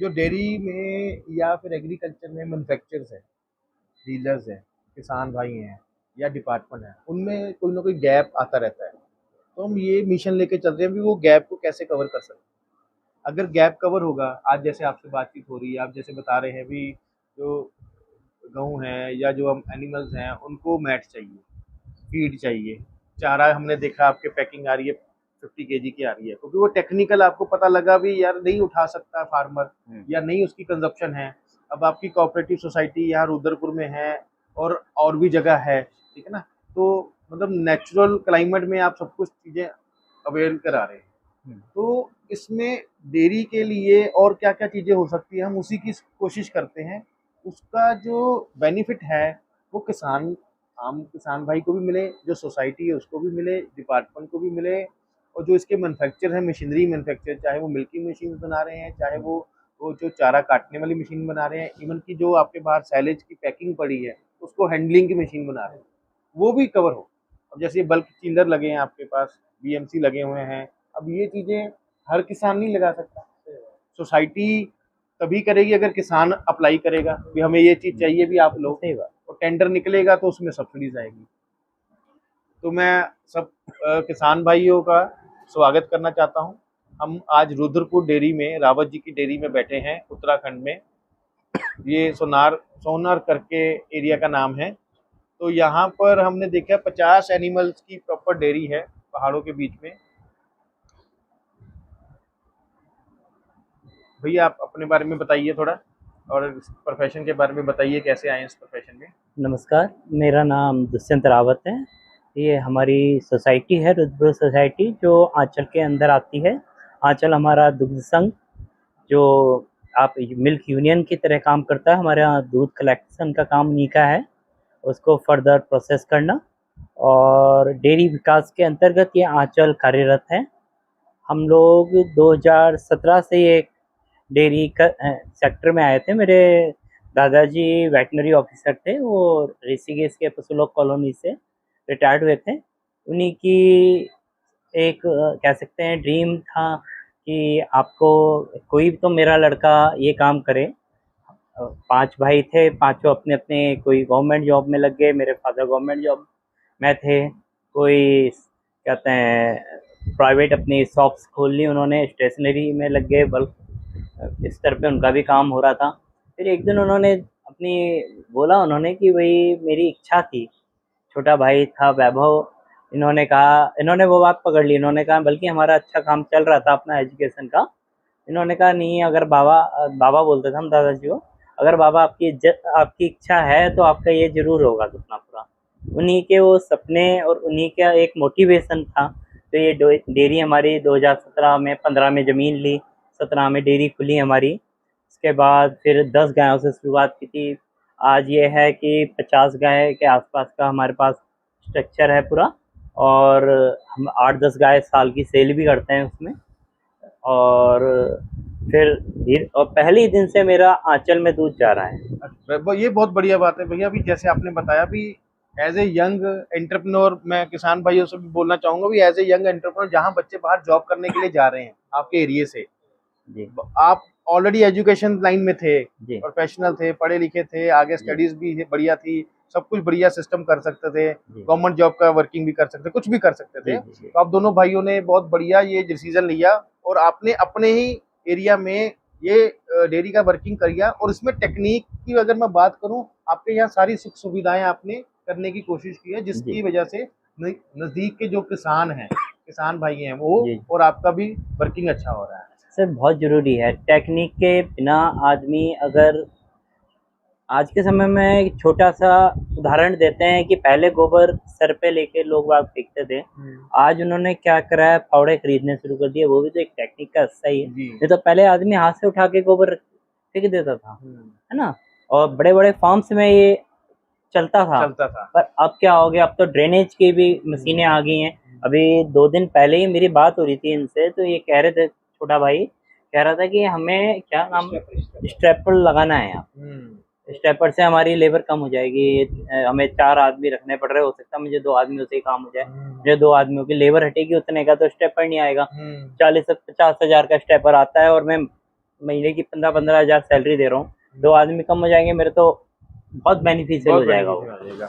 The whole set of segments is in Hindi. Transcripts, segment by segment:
जो डेयरी में या फिर एग्रीकल्चर में मैन्युफैक्चरर्स हैं, डीलर्स हैं, किसान भाई हैं या डिपार्टमेंट है, उनमें कोई ना कोई गैप आता रहता है। तो हम ये मिशन लेके चल रहे हैं कि वो गैप को कैसे कवर कर सकते हैं। अगर गैप कवर होगा, आज जैसे आपसे बातचीत हो रही है, आप जैसे बता रहे हैं भी जो गेहूँ हैं या जो हम एनिमल्स हैं उनको मैट चाहिए, फीड चाहिए, चारा हमने देखा आपके पैकिंग आ रही है 50 केजी की आ रही है, क्योंकि वो टेक्निकल आपको पता लगा भी यार नहीं उठा सकता फार्मर या नहीं उसकी कंजप्शन है। अब आपकी कोऑपरेटिव सोसाइटी यहाँ रुद्रपुर में है और भी जगह है, ठीक है ना? तो मतलब नेचुरल क्लाइमेट में आप सब कुछ चीज़ें अवेल करा रहे हैं। तो इसमें डेयरी के लिए और क्या-क्या चीज़ें हो सकती है, हम उसी की कोशिश करते हैं। उसका जो बेनिफिट है वो आम किसान भाई को भी मिले, जो सोसाइटी है उसको भी मिले, डिपार्टमेंट को भी मिले, और जो इसके मैन्युफैक्चर है, मशीनरी मैन्युफैक्चर, चाहे वो मिल्किंग मशीन बना रहे हैं, चाहे वो जो चारा काटने वाली मशीन बना रहे हैं, इवन की जो आपके बाहर सैलेज की पैकिंग पड़ी है उसको हैंडलिंग की मशीन बना रहे हैं, वो भी कवर हो। अब जैसे बल्क चिल्लर लगे हैं आपके पास, बीएमसी लगे हुए हैं, अब ये चीज़ें हर किसान नहीं लगा सकता। सोसाइटी तभी करेगी अगर किसान अप्लाई करेगा कि हमें ये चीज़ चाहिए भी आप लो, सही बात। और टेंडर निकलेगा तो उसमें सब्सिडीज आएगी। तो मैं सब किसान भाइयों का स्वागत करना चाहता हूँ। हम आज रुद्रपुर डेयरी में, रावत जी की डेयरी में बैठे हैं उत्तराखंड में। ये सोनार करके एरिया का नाम है। तो यहाँ पर हमने देखा 50 एनिमल्स की प्रॉपर डेयरी है पहाड़ों के बीच में। भैया आप अपने बारे में बताइए थोड़ा, और इस प्रोफेशन के बारे में बताइए, कैसे आए इस प्रोफेशन में। नमस्कार, मेरा नाम दुष्यंत रावत है। ये हमारी सोसाइटी है, रुद्रपुर सोसाइटी, जो आंचल के अंदर आती है। आंचल हमारा दुग्ध संघ, जो आप मिल्क यूनियन की तरह काम करता है। हमारे यहाँ दूध कलेक्शन का काम उन्हीं का है, उसको फर्दर प्रोसेस करना। और डेयरी विकास के अंतर्गत ये आंचल कार्यरत है। हम लोग 2017 से ये डेयरी का सेक्टर में आए थे। मेरे दादाजी वेटनरी ऑफिसर थे, वो ऋषिकेश के पशुलोक कॉलोनी से रिटायर्ड हुए थे। उन्हीं की एक कह सकते हैं ड्रीम था कि आपको कोई तो मेरा लड़का ये काम करे। 5 भाई थे, पांचों अपने अपने कोई गवर्नमेंट जॉब में लग गए। मेरे फादर गवर्नमेंट जॉब में थे, कोई कहते हैं प्राइवेट अपनी शॉप्स खोल ली उन्होंने, स्टेशनरी में लग गए, बल्क इस तरह पे उनका भी काम हो रहा था। फिर एक दिन उन्होंने अपनी बोला उन्होंने कि भाई मेरी इच्छा थी, छोटा भाई था वैभव, इन्होंने वो बात पकड़ ली। इन्होंने कहा, बल्कि हमारा अच्छा काम चल रहा था अपना एजुकेशन का। इन्होंने कहा नहीं, अगर बाबा बाबा बोलते थे हम दादाजी को, अगर बाबा आपकी इच्छा है तो आपका ये जरूर होगा सपना पूरा। उन्हीं के वो सपने और उन्हीं का एक मोटिवेशन था। तो ये डेयरी हमारी 2017 में, 15 में ज़मीन ली, 17 में डेयरी खुली हमारी। उसके बाद फिर 10 गायों से शुरुआत की थी। आज ये है कि 50 गाय के आसपास का हमारे पास स्ट्रक्चर है पूरा। और हम 8-10 गाय साल की सेल भी करते हैं उसमें। और फिर और पहले ही दिन से मेरा आंचल में दूध जा रहा है। ये बहुत बढ़िया बात है भैया। अभी जैसे आपने बताया भी, एज ए यंग एंटरप्रेन्योर, मैं किसान भाइयों से भी बोलना चाहूंगा भी, एज ए यंग एंटरप्रेन्योर, जहाँ बच्चे बाहर जॉब करने के लिए जा रहे हैं आपके एरिया से, जी आप ऑलरेडी एजुकेशन लाइन में थे, जी प्रोफेशनल थे, पढ़े लिखे थे, आगे जी स्टडीज भी बढ़िया थी, सब कुछ बढ़िया सिस्टम कर सकते थे, जी गवर्नमेंट जॉब का वर्किंग भी कर सकते, कुछ भी कर सकते जी थे। जी जी तो आप दोनों भाइयों ने बहुत बढ़िया ये डिसीजन लिया, और आपने अपने ही एरिया में ये डेयरी का वर्किंग किया। और इसमें टेक्निक की अगर मैं बात करूं, आपके यहाँ सारी सुख सुविधाएं आपने करने की कोशिश की है, जी जिसकी वजह से नज़दीक के जो किसान हैं, किसान भाई हैं वो, जी और आपका भी वर्किंग अच्छा हो रहा है। सर, बहुत ज़रूरी है। टेक्निक के बिना आदमी अगर, आज के समय में एक छोटा-सा उदाहरण देते हैं कि पहले गोबर सर पे लेके लोग बाग फेंकते थे। आज उन्होंने क्या करा है, फावड़े खरीदने शुरू कर दिए। वो भी तो एक टेक्निक का हिस्सा ही है। जी। नहीं तो पहले आदमी हाथ से उठा के गोबर फेंक देता था, है ना? और बड़े-बड़े फार्म्स में ये चलता था। चलता था। पर अब क्या हो गया, अब तो ड्रेनेज की भी मशीनें आ गई हैं। अभी 2 दिन पहले ही मेरी बात हो रही थी इनसे, तो ये कह रहे थे, छोटा भाई कह रहा था कि हमें क्या नाम, स्टेपल लगाना है यहाँ। स्टेपर से हमारी लेबर कम हो जाएगी। हमें 4 आदमी रखने पड़ रहे, हो सकता है मुझे 2 आदमियों से ही काम हो जाए। मुझे 2 आदमियों की लेबर हटेगी, उतने का तो स्टेपर नहीं आएगा। 40 से 50 हज़ार का स्टेपर आता है, और मैं महीने की 15-15 हज़ार सैलरी दे रहा हूँ, 2 आदमी कम हो जाएंगे मेरे तो बहुत बेनिफिशियल हो जाएगा वो।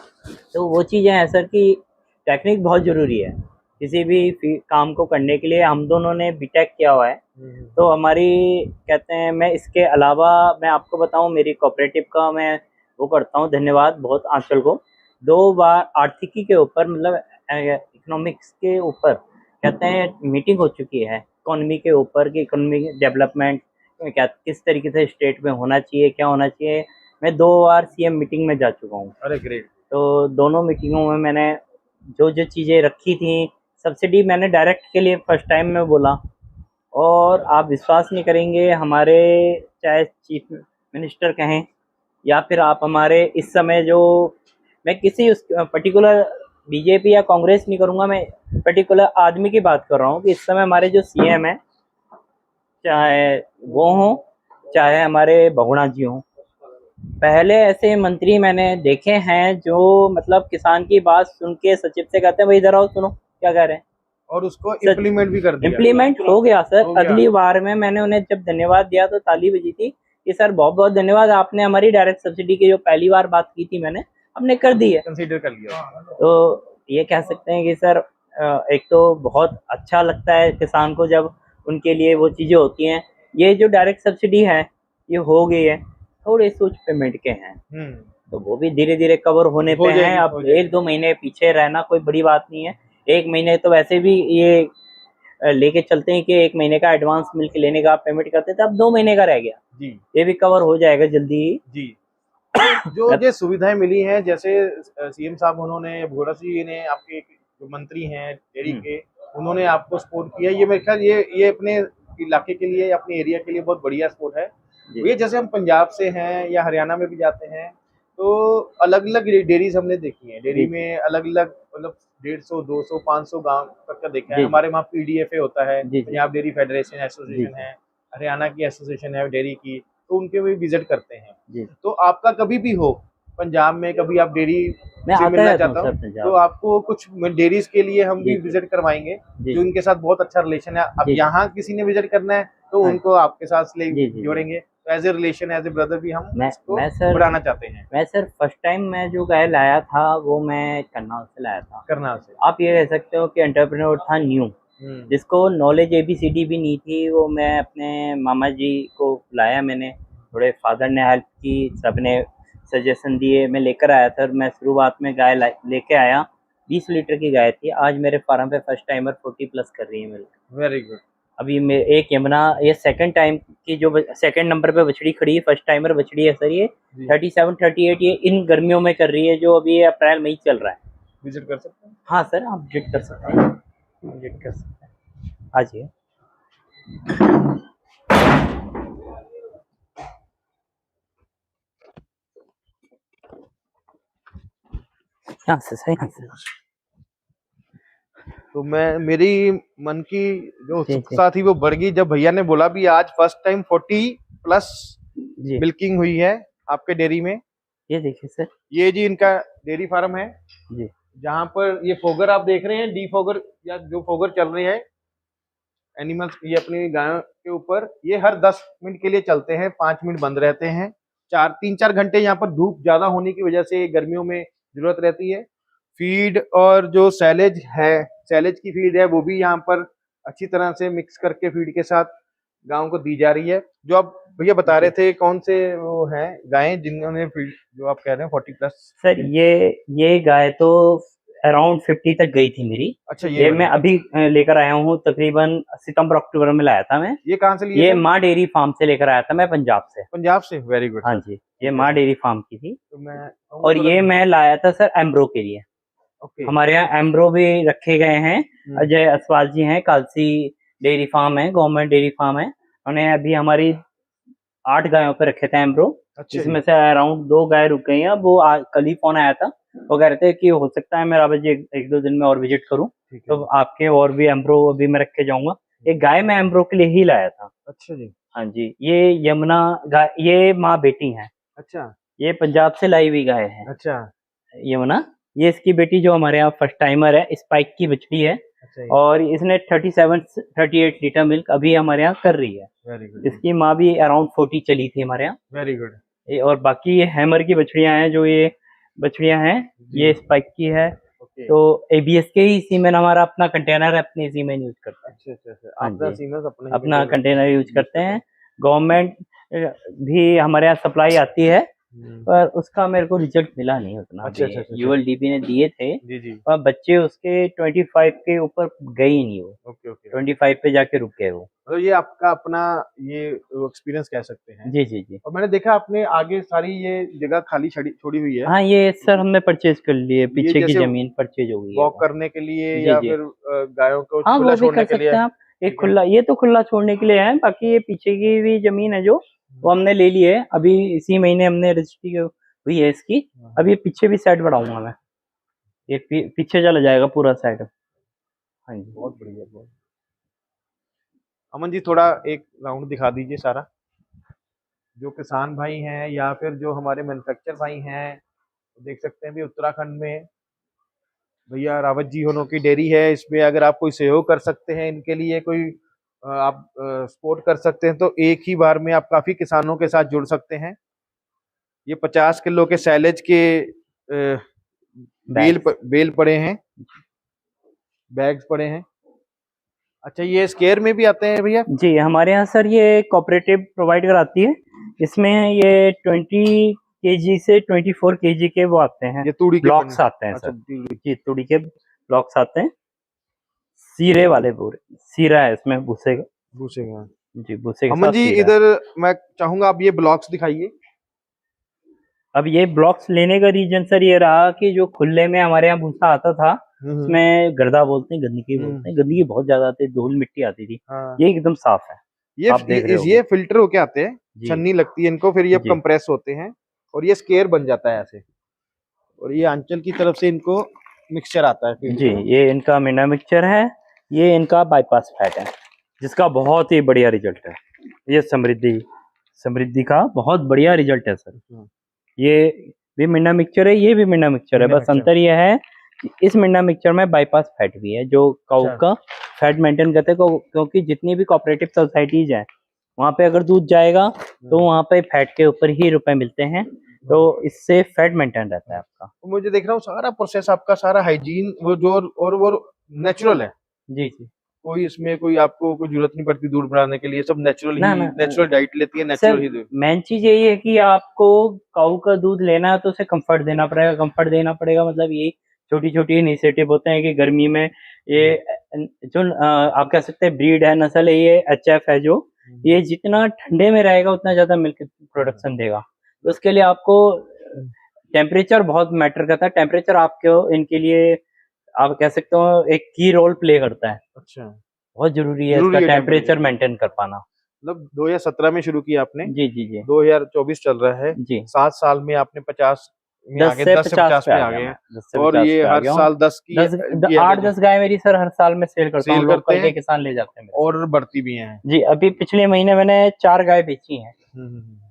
तो वो चीज़ें हैं सर कि टेक्निक बहुत ज़रूरी है किसी भी काम को करने के लिए। हम दोनों ने बीटेक किया हुआ है, तो हमारी कहते हैं, मैं इसके अलावा मैं आपको बताऊं, मेरी कोऑपरेटिव का मैं वो करता हूं, धन्यवाद बहुत आंचल को। 2 बार आर्थिकी के ऊपर, मतलब इकोनॉमिक्स के ऊपर कहते हैं मीटिंग हो चुकी है, इकोनॉमी के ऊपर कि इकोनॉमी डेवलपमेंट क्या किस तरीके से स्टेट में होना चाहिए, क्या होना चाहिए। मैं 2 बार सीएम मीटिंग में जा चुका हूँ। अरे ग्रेट। तो दोनों मीटिंगों में मैंने जो जो चीज़ें रखी थी, सब्सिडी मैंने डायरेक्ट के लिए फर्स्ट टाइम में बोला। और आप विश्वास नहीं करेंगे, हमारे चाहे चीफ मिनिस्टर कहें या फिर आप हमारे इस समय जो, मैं किसी उस पर्टिकुलर बीजेपी या कांग्रेस नहीं करूँगा, मैं पर्टिकुलर आदमी की बात कर रहा हूँ कि इस समय हमारे जो सीएम हैं, चाहे वो हों चाहे हमारे बहुगुणा जी हों, पहले ऐसे मंत्री मैंने देखे हैं जो मतलब किसान की बात सुन के सचिव से कहते हैं भाई इधर आओ सुनो क्या कह रहे हैं, और उसको इम्प्लीमेंट भी कर दिया। इम्प्लीमेंट हो गया सर। हो गया। अगली बार में मैंने उन्हें जब धन्यवाद दिया तो ताली बजी थी कि सर बहुत बहुत धन्यवाद, आपने हमारी डायरेक्ट सब्सिडी की जो पहली बार बात की थी मैंने, हमने कर दी है, कंसीडर कर लिया। तो ये कह सकते हैं कि सर एक तो बहुत अच्छा लगता है किसान को जब उनके लिए वो चीज़ें होती हैं। ये जो डायरेक्ट सब्सिडी है ये हो गई है, थोड़े सोच पेमेंट के हैं, तो वो भी धीरे धीरे कवर होने पे हैं। अब 1-2 महीने पीछे रहना कोई बड़ी बात नहीं है, 1 महीने तो वैसे भी ये लेके चलते हैं कि 1 महीने का एडवांस मिल्क लेने का आप पेमेंट करते थे, अब 2 महीने का रह गया जी, ये भी कवर हो जाएगा जल्दी ही जी। जो सुविधाएं मिली हैं, जैसे सीएम साहब उन्होंने, भगोड़ा जी ने, आपके जो मंत्री हैं डेयरी के, उन्होंने आपको सपोर्ट किया, ये मेरे ख्याल ये अपने इलाके के लिए, अपने एरिया के लिए बहुत बढ़िया सपोर्ट है। ये जैसे हम पंजाब से हैं या हरियाणा में भी जाते हैं तो अलग अलग डेयरीज हमने देखी है, डेयरी में अलग अलग मतलब 150, 200, 500 गांव तक का देखा है। हमारे वहाँ पीडीएफए होता है, पंजाब डेयरी फेडरेशन एसोसिएशन है, हरियाणा की एसोसिएशन है डेयरी की, तो उनके भी विजिट करते हैं। तो आपका कभी भी हो पंजाब में, कभी आप डेयरी से मिलना चाहता हूँ तो आपको कुछ डेयरीज के लिए हम भी विजिट करवाएंगे, जो उनके साथ बहुत अच्छा रिलेशन है। अब यहाँ किसी ने विजिट करना है तो उनको आपके साथ जोड़ेंगे, तो as a relation, as a brother भी हम इसको बढ़ाना चाहते हैं। मैं सर फर्स्ट टाइम मैं जो गाय लाया था वो मैं करनाल से लाया था। करनाल से आप ये कह सकते हो कि एंटरप्रेन्योर था न्यू, जिसको नॉलेज ABCD भी नहीं थी, वो मैं अपने मामा जी को लाया, मैंने थोड़े फादर ने हेल्प की, सबने सजेशन दिए, मैं लेकर आया था। मैं शुरुआत में गाय लेके आया, 20 लीटर की गाय थी, आज मेरे फार्म पे फर्स्ट टाइमर 40+ कर रही है मिल्क। Very good. अभी एक यमुना, ये सेकंड टाइम की जो सेकंड नंबर पे बछड़ी खड़ी है, फर्स्ट टाइमर बछड़ी है सर, ये 37, 38 ये इन गर्मियों में कर रही है, जो अभी अप्रैल मई चल रहा है। विजिट कर सकते हैं? हाँ सर आप विजिट कर सकते हैं, विजिट कर सकते हैं, आ जाइए। यहाँ से सही, यहाँ से। तो मेरी मन की जो उत्सुकता थी वो बढ़ गई जब भैया ने बोला भी आज फर्स्ट टाइम 40+ मिल्किंग हुई है आपके डेयरी में। ये देखिए सर, ये जी इनका डेयरी फार्म है जी, जहाँ पर ये फोगर आप देख रहे हैं, डी फोगर या जो फोगर चल रहे हैं एनिमल्स, ये अपनी गायों के ऊपर, ये हर 10 मिनट के लिए चलते हैं, 5 मिनट बंद रहते हैं। 3-4 घंटे यहाँ पर धूप ज्यादा होने की वजह से गर्मियों में जरूरत रहती है। फीड और जो सैलेज है, सैलेज की फीड है, वो भी यहाँ पर अच्छी तरह से मिक्स करके फीड के साथ गायों को दी जा रही है। जो आप भैया बता रहे थे कौन से वो हैं गायें जिन्होंने फीड, जो आप कह रहे हैं 40+? सर ये गाय तो अराउंड 50 तक गई थी मेरी। अच्छा, ये मैं अभी लेकर आया हूँ, तकरीबन सितंबर अक्टूबर में लाया था मैं। ये कहाँ से लिया? ये माँ डेयरी फार्म से लेकर आया था मैं, पंजाब से। पंजाब से, वेरी गुड। हाँ जी, ये माँ डेयरी फार्म की थी। तो और ये मैं लाया था सर एम्ब्रो के लिए। हमारे यहाँ एम्ब्रो भी रखे गए हैं, अजय असवाल जी हैं, कालसी डेयरी फार्म है, गवर्नमेंट डेयरी फार्म है, उन्हें अभी हमारी 8 गायों पे रखे थे एम्ब्रो। अच्छा, जिसमें से अराउंड 2 गाय रुक गई हैं। वो कल ही फोन आया था, वो कह रहे थे कि हो सकता है मैं रावत जी 1-2 दिन में और विजिट करूं, तो आपके और भी एम्ब्रो अभी मैं रख के जाऊंगा। एक गाय मैं एम्ब्रो के लिए ही लाया था। अच्छा जी। हाँ जी, ये यमुना गाय, ये माँ बेटी है। अच्छा, ये पंजाब से लाई हुई गाय है। अच्छा, यमुना, ये इसकी बेटी जो हमारे यहाँ फर्स्ट टाइमर है, स्पाइक की बछड़ी है। अच्छा, और इसने 37-38 लीटर मिल्क अभी हमारे यहाँ कर रही है। वेरी गुड, इसकी माँ भी अराउंड 40 चली थी हमारे यहाँ। Very good. और बाकी ये हैमर की बछड़ियां हैं, जो ये बछड़ियां हैं ये स्पाइक की है। ओके। तो एबीएस के ही सीमेन, हमारा अपना कंटेनर है, अपने सीमेन यूज करते हैं। अच्छा अच्छा अच्छा, हाँ अपना जी, सीमेंस अपना कंटेनर यूज करते हैं। गवर्नमेंट भी हमारे यहाँ सप्लाई आती है, पर उसका मेरे को रिजल्ट मिला नहीं उतना। अच्छा अच्छा अच्छा, यूएलडीपी ने दिए थे, जी जी, पर बच्चे उसके 25 के ऊपर गए ही नहीं, वो ओके ओके। 25 पे जाके रुक गए वो। मतलब ये आपका अपना ये एक्सपीरियंस कह सकते हैं। जी जी जी। और मैंने देखा आपने आगे सारी ये जगह खाली छोड़ी हुई है, हाँ, ये सर हमने परचेज कर लिए, पीछे की जैसे जमीन परचेज हो गई है वॉक वो। करने के लिए जी या जी। फिर गायों को हाँ, खुला वो भी छोड़ने कर के सकते लिए? हैं आप। एक ठीक है। खुला, ये तो खुला छोड़ने के लिए है। बाकी ये पीछे की भी जमीन है जो, वो हमने ले ली है। अभी इसी महीने हमने रजिस्ट्री हुई है इसकी। अब ये पीछे भी साइड बढ़ाऊंगा मैं, ये पीछे चला जाएगा पूरा साइड। हाँ जी। बहुत बढ़िया, बहुत। अमन जी थोड़ा एक राउंड दिखा दीजिए सारा, जो किसान भाई हैं या फिर जो हमारे मैन्युफैक्चर भाई हैं, देख सकते हैं भी उत्तराखंड में भैया रावत जी होनों की डेयरी है। इसमें अगर आप कोई सहयोग कर सकते हैं, इनके लिए कोई आप सपोर्ट कर सकते हैं, तो एक ही बार में आप काफी किसानों के साथ जुड़ सकते हैं। ये 50 किलो के सैलेज के बेल पड़े हैं, बैग्स पड़े हैं। अच्छा, ये स्केयर में भी आते हैं भैया? जी, हमारे यहाँ सर ये कोऑपरेटिव प्रोवाइड कराती है। इसमें ये 20 केजी से 24 केजी के वो आते हैं, ये तूड़ी के ब्लॉक्स आते हैं अच्छा, सर जी, तूड़ी के ब्लॉक्स आते हैं, सीरे वाले पूरे। सीरा है इसमें भूसे का। भूसे का। जी, भूसे के अमन साथ जी सीरा है। इधर मैं चाहूंगा आप ये ब्लॉक्स दिखाइए। अब ये ब्लॉक्स लेने का रीजन सर ये रहा कि जो खुले में हमारे यहाँ भूसा आता था, उसमें गर्दा बोलते हैं, गंदगी बोलते हैं, गंदगी बहुत ज्यादा आती, धूल मिट्टी आती थी। हाँ। ये एकदम साफ है, आप देख रहे ये फिल्टर होके आते हैं, जी छन्नी लगती है इनको, फिर ये जी कंप्रेस होते हैं और ये स्केयर बन जाता है ऐसे, और ये आंचल की तरफ से इनको मिक्सचर आता है फिर। जी। ये इनका मीना मिक्सचर है, ये इनका बाईपास फैट है, जिसका बहुत ही बढ़िया रिजल्ट है। ये समृद्धि का बहुत बढ़िया रिजल्ट है सर। ये भी मिना मिक्सचर है, ये भी मिना मिक्सचर है, बस अंतर यह है कि इस मिना मिक्सचर में बाईपास फैट भी है, जो काऊ का फैट मेंटेन करते हैं। क्योंकि जितनी भी कोऑपरेटिव सोसाइटीज हैं, वहाँ पे अगर दूध जाएगा तो वहाँ पे फैट के ऊपर ही रुपए मिलते हैं, तो इससे फैट मेंटेन रहता है आपका। तो मुझे देख रहा हूँ सारा प्रोसेस आपका सारा हाइजीन वो नेचुरल है। जी जी। कोई इसमें कोई आपको कोई जरूरत नहीं पड़ती दूध बढ़ाने के लिए, सब नेचुरल ना ही, ना नेचुरल डाइट लेती है, नेचुरल ही दूध। मेन चीज यही है कि आपको काऊ का दूध लेना है तो उसे कंफर्ट देना पड़ेगा। कंफर्ट देना पड़ेगा मतलब यही छोटी छोटी इनिशिएटिव होते हैं कि गर्मी में ये जो आप कह सकते हैं ब्रीड है, नस्ल है, ये एचएफ है, जो ये जितना ठंडे में रहेगा उतना ज्यादा मिल्क प्रोडक्शन देगा। तो उसके लिए आपको टेम्परेचर बहुत मैटर करता है। टेम्परेचर आपको इनके लिए आप कह सकते हो एक की रोल प्ले करता है। अच्छा, बहुत जरूरी है इसका टेम्परेचर मेंटेन कर पाना। मतलब 2017 में शुरू किया आपने? जी जी जी। 2024 चल रहा है जी। 7 साल में आपने 50 में आ गए, 10 से 50 में आ गए हैं। और ये हर साल 10 की 8-10 गाय मेरी सर हर साल में सेल करता हूँ, लोकल के किसान ले जाते हैं और बढ़ती भी हैं जी। अभी पिछले महीने मैंने 4 गाय बेची हैं,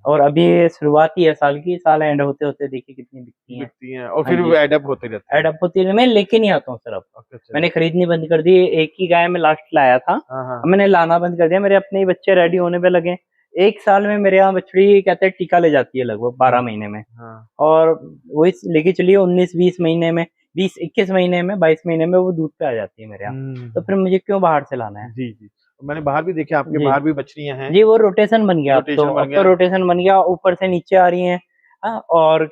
और अभी शुरुआत ही है साल की, साल एंड होते होते देखिए कितनी बिकती हैं। और फिर एडअप होते रहते हैं। एडअप होती है, मैं लेके नहीं आता हूँ सर अब। मैंने खरीदनी बंद कर दी। एक ही गाय में लास्ट लाया था, अब मैंने लाना बंद कर दिया। मेरे अपने ही बच्चे रेडी होने पे लगे। एक साल में मेरे यहाँ बछड़ी कहते हैं टीका ले जाती है लगभग 12 महीने में, और वही लेके चलिए 19-20 महीने में, 20-21 महीने में, 22 महीने में वो दूध पे आ जाती है मेरे यहाँ। तो फिर मुझे क्यों बाहर से लाना है। जी जी। मैंने बाहर भी देखा, आपके बाहर भी बछड़ियां हैं जी। वो रोटेशन बन गया, अब तो रोटेशन बन गया, ऊपर से नीचे आ रही हैं। और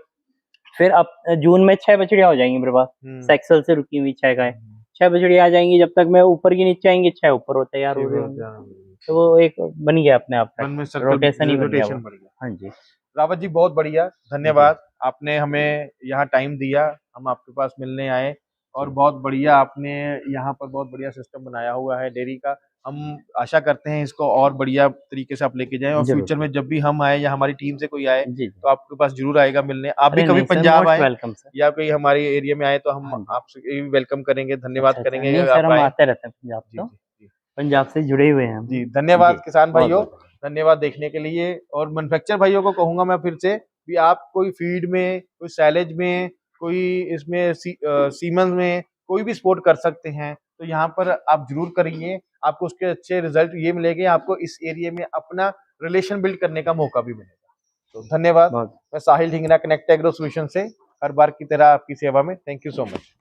फिर अब जून में 6 बछड़ियां हो जाएंगी मेरे पास, सेक्सल से रुकी हुई 6 गाय, 6 बछड़ियां आ जाएंगी। जब तक मैं ऊपर की नीचे आएंगी 6 ऊपर हो तैयार हो रहे होंगे। तो वो एक बन गया अपने आप, रोटेशन ही बन गया। हाँ जी रावत जी, बहुत बढ़िया, धन्यवाद। आपने हमें यहाँ टाइम दिया, हम आपके पास मिलने आए, और बहुत बढ़िया आपने यहाँ पर बहुत बढ़िया सिस्टम बनाया हुआ है डेयरी का। हम आशा करते हैं इसको और बढ़िया तरीके से आप लेके जाएं, और फ्यूचर में जब भी हम आए या हमारी टीम से कोई आए तो आपके पास जरूर आएगा मिलने। आप भी कभी पंजाब आए या कोई हमारे एरिया में आए तो हम आपसे वेलकम करेंगे, धन्यवाद करेंगे। सर हम आते रहते हैं पंजाब, तो पंजाब से जुड़े हुए हैं जी। धन्यवाद किसान भाइयों, धन्यवाद देखने के लिए। और मैन्युफैक्चर भाइयों को कहूंगा मैं फिर से भी, आप कोई फीड में, कोई सैलेज में, कोई इसमें सीमन में कोई भी सपोर्ट कर सकते हैं, तो यहाँ पर आप जरूर करिए, आपको उसके अच्छे रिजल्ट ये मिलेंगे, आपको इस एरिया में अपना रिलेशन बिल्ड करने का मौका भी मिलेगा। तो धन्यवाद। बहुत मैं साहिल ढिंगरा, कनेक्ट एग्रो सॉल्यूशन से हर बार की तरह आपकी सेवा में। Thank you so much.